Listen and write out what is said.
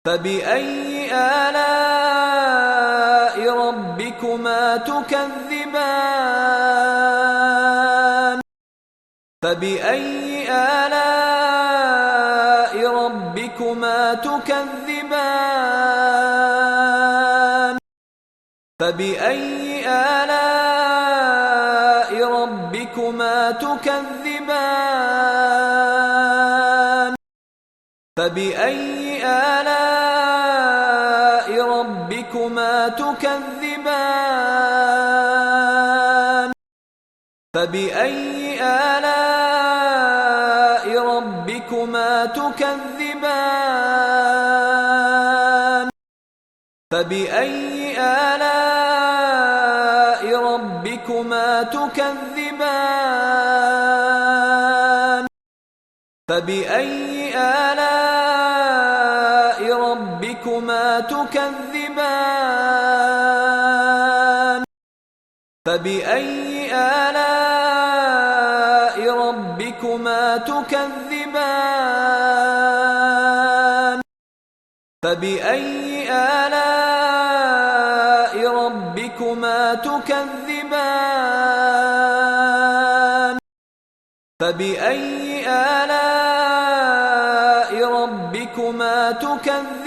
فبأي آلاء ربكما تكذبان فبأي آلاء ربكما تكذبان فبأي آلاء ربكما تكذبان فبأي آلاء ربكما تكذبان فبأي آلاء ربكما تكذبان فبأي آلاء ربكما تكذبان فبأي آلاء ربكما تكذبان فبأي آلاء ربكما تكذبان فبأي آلاء ربكما تكذبان فبأي آلاء ربكما تكذبان